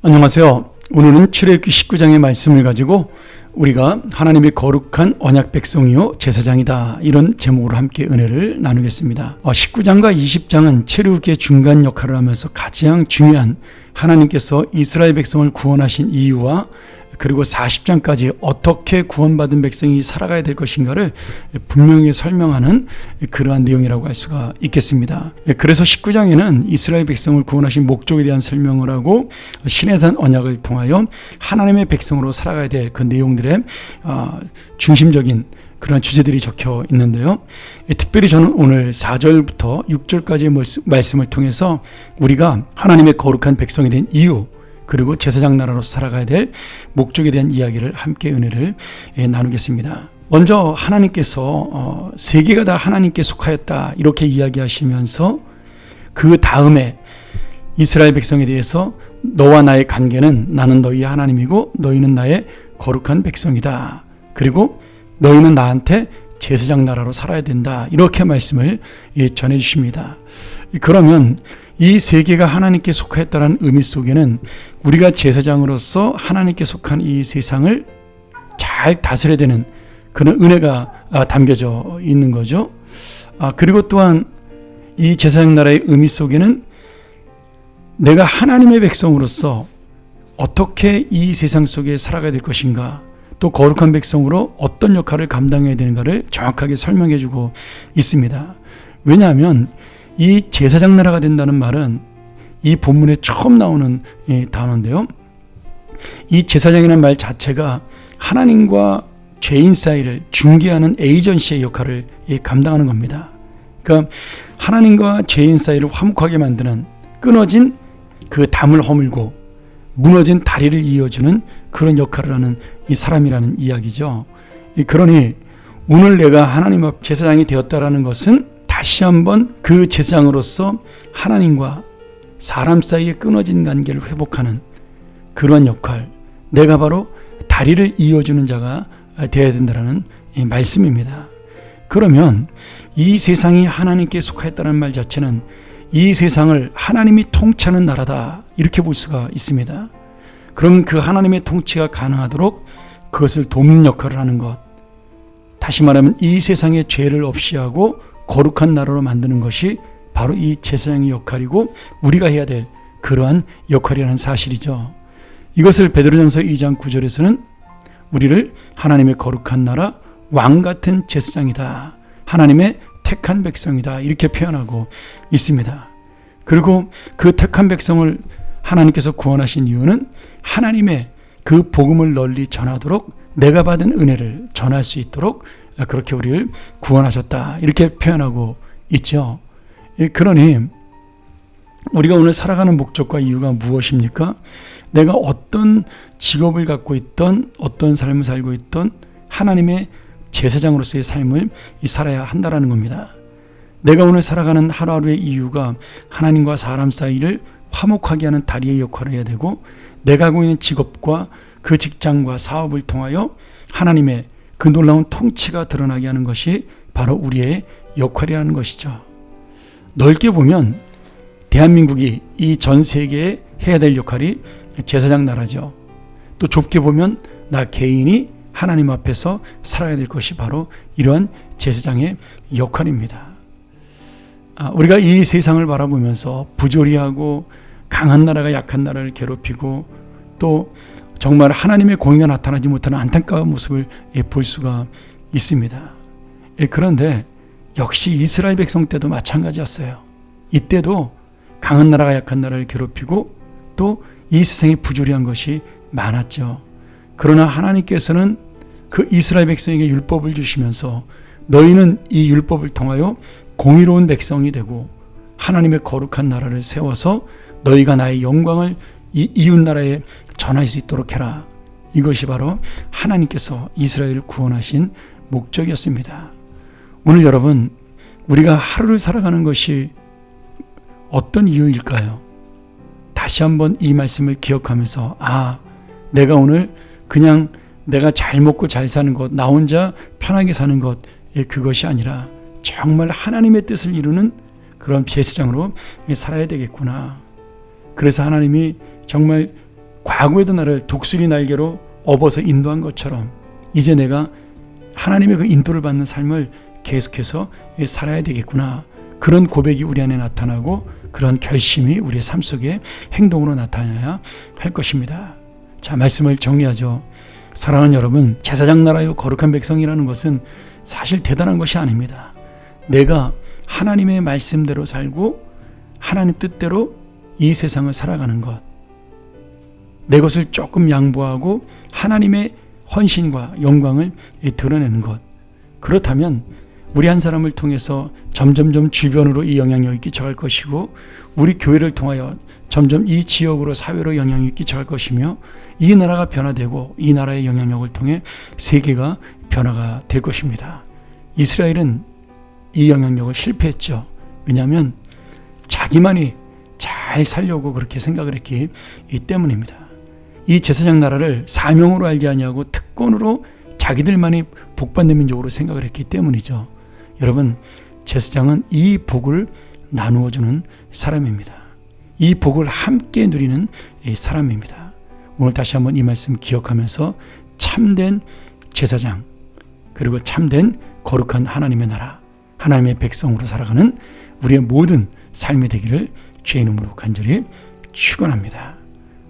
안녕하세요. 오늘은 출애굽기 19장의 말씀을 가지고 우리가 하나님의 거룩한 언약 백성이요 제사장이다, 이런 제목으로 함께 은혜를 나누겠습니다. 19장과 20장은 출애굽기의 중간 역할을 하면서 가장 중요한 하나님께서 이스라엘 백성을 구원하신 이유와 그리고 40장까지 어떻게 구원받은 백성이 살아가야 될 것인가를 분명히 설명하는 그러한 내용이라고 할 수가 있겠습니다. 그래서 19장에는 이스라엘 백성을 구원하신 목적에 대한 설명을 하고 시내산 언약을 통하여 하나님의 백성으로 살아가야 될 그 내용들의 중심적인 그런 주제들이 적혀 있는데요. 특별히 저는 오늘 4절부터 6절까지의 말씀을 통해서 우리가 하나님의 거룩한 백성이 된 이유, 그리고 제사장 나라로서 살아가야 될 목적에 대한 이야기를 함께 은혜를 나누겠습니다. 먼저 하나님께서 세계가 다 하나님께 속하였다, 이렇게 이야기하시면서 그 다음에 이스라엘 백성에 대해서 너와 나의 관계는 나는 너희의 하나님이고 너희는 나의 거룩한 백성이다, 그리고 너희는 나한테 제사장 나라로 살아야 된다, 이렇게 말씀을 전해 주십니다. 그러면 이 세계가 하나님께 속하였다는 의미 속에는 우리가 제사장으로서 하나님께 속한 이 세상을 잘 다스려야 되는 그런 은혜가 담겨져 있는 거죠. 그리고 또한 이 제사장 나라의 의미 속에는 내가 하나님의 백성으로서 어떻게 이 세상 속에 살아가야 될 것인가, 또 거룩한 백성으로 어떤 역할을 감당해야 되는가를 정확하게 설명해 주고 있습니다. 왜냐하면 이 제사장 나라가 된다는 말은 이 본문에 처음 나오는 단어인데요. 이 제사장이라는 말 자체가 하나님과 죄인 사이를 중개하는 에이전시의 역할을 감당하는 겁니다. 그러니까 하나님과 죄인 사이를 화목하게 만드는, 끊어진 그 담을 허물고 무너진 다리를 이어주는 그런 역할을 하는 이 사람이라는 이야기죠. 그러니 오늘 내가 하나님 앞 제사장이 되었다라는 것은 다시 한번 그 제사장으로서 하나님과 사람 사이에 끊어진 관계를 회복하는 그런 역할, 내가 바로 다리를 이어주는 자가 되어야 된다는 말씀입니다. 그러면 이 세상이 하나님께 속하였다는 말 자체는 이 세상을 하나님이 통치하는 나라다, 이렇게 볼 수가 있습니다. 그럼 그 하나님의 통치가 가능하도록 그것을 돕는 역할을 하는 것, 다시 말하면 이 세상의 죄를 없이 하고 거룩한 나라로 만드는 것이 바로 이 제사장의 역할이고 우리가 해야 될 그러한 역할이라는 사실이죠. 이것을 베드로전서 2장 9절에서는 우리를 하나님의 거룩한 나라, 왕 같은 제사장이다, 하나님의 택한 백성이다, 이렇게 표현하고 있습니다. 그리고 그 택한 백성을 하나님께서 구원하신 이유는 하나님의 그 복음을 널리 전하도록, 내가 받은 은혜를 전할 수 있도록 그렇게 우리를 구원하셨다, 이렇게 표현하고 있죠. 그러니 우리가 오늘 살아가는 목적과 이유가 무엇입니까? 내가 어떤 직업을 갖고 있던, 어떤 삶을 살고 있던 하나님의 제사장으로서의 삶을 살아야 한다라는 겁니다. 내가 오늘 살아가는 하루하루의 이유가 하나님과 사람 사이를 화목하게 하는 다리의 역할을 해야 되고, 내가 하고 있는 직업과 그 직장과 사업을 통하여 하나님의 그 놀라운 통치가 드러나게 하는 것이 바로 우리의 역할이라는 것이죠. 넓게 보면 대한민국이 이 전 세계에 해야 될 역할이 제사장 나라죠. 또 좁게 보면 나 개인이 하나님 앞에서 살아야 될 것이 바로 이러한 제사장의 역할입니다. 우리가 이 세상을 바라보면서 부조리하고 강한 나라가 약한 나라를 괴롭히고, 또 정말 하나님의 공의가 나타나지 못하는 안타까운 모습을 볼 수가 있습니다. 그런데 역시 이스라엘 백성 때도 마찬가지였어요. 이때도 강한 나라가 약한 나라를 괴롭히고 또 이 세상에 부조리한 것이 많았죠. 그러나 하나님께서는 그 이스라엘 백성에게 율법을 주시면서 너희는 이 율법을 통하여 공의로운 백성이 되고 하나님의 거룩한 나라를 세워서 너희가 나의 영광을 이 이웃 나라에 전할 수 있도록 해라. 이것이 바로 하나님께서 이스라엘을 구원하신 목적이었습니다. 오늘 여러분, 우리가 하루를 살아가는 것이 어떤 이유일까요? 다시 한번 이 말씀을 기억하면서, 내가 오늘 그냥 내가 잘 먹고 잘 사는 것, 나 혼자 편하게 사는 것, 그것이 아니라 정말 하나님의 뜻을 이루는 그런 제사장으로 살아야 되겠구나. 그래서 하나님이 정말 과거에도 나를 독수리 날개로 업어서 인도한 것처럼 이제 내가 하나님의 그 인도를 받는 삶을 계속해서 살아야 되겠구나. 그런 고백이 우리 안에 나타나고 그런 결심이 우리의 삶 속에 행동으로 나타나야 할 것입니다. 자, 말씀을 정리하죠. 사랑하는 여러분, 제사장 나라요 거룩한 백성이라는 것은 사실 대단한 것이 아닙니다. 내가 하나님의 말씀대로 살고 하나님 뜻대로 이 세상을 살아가는 것, 내 것을 조금 양보하고 하나님의 헌신과 영광을 드러내는 것, 그렇다면 우리 한 사람을 통해서 점점점 주변으로 이 영향력이 끼쳐갈 것이고 우리 교회를 통하여 점점 이 지역으로 사회로 영향력이 끼쳐갈 것이며 이 나라가 변화되고 이 나라의 영향력을 통해 세계가 변화가 될 것입니다. 이스라엘은 이 영향력을 실패했죠. 왜냐하면 자기만이 잘 살려고 그렇게 생각을 했기 때문입니다. 이 제사장 나라를 사명으로 알지 아니하고 특권으로 자기들만이 복받는 민족으로 생각을 했기 때문이죠. 여러분, 제사장은 이 복을 나누어주는 사람입니다. 이 복을 함께 누리는 사람입니다. 오늘 다시 한번 이 말씀 기억하면서 참된 제사장, 그리고 참된 거룩한 하나님의 나라, 하나님의 백성으로 살아가는 우리의 모든 삶이 되기를 주의 이름으로 간절히 축원합니다.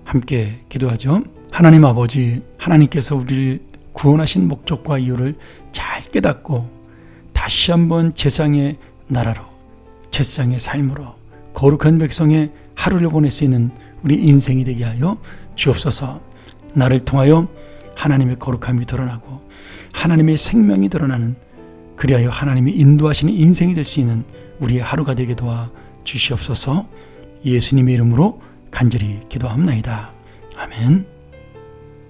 함께 기도하죠. 하나님 아버지, 하나님께서 우리를 구원하신 목적과 이유를 잘 깨닫고 다시 한번 제사장의 나라로, 제사장의 삶으로 거룩한 백성의 하루를 보낼 수 있는 우리 인생이 되게 하여 주옵소서. 나를 통하여 하나님의 거룩함이 드러나고 하나님의 생명이 드러나는, 그리하여 하나님이 인도하시는 인생이 될 수 있는 우리의 하루가 되게 도와 주시옵소서. 예수님의 이름으로 간절히 기도합나이다. 아멘.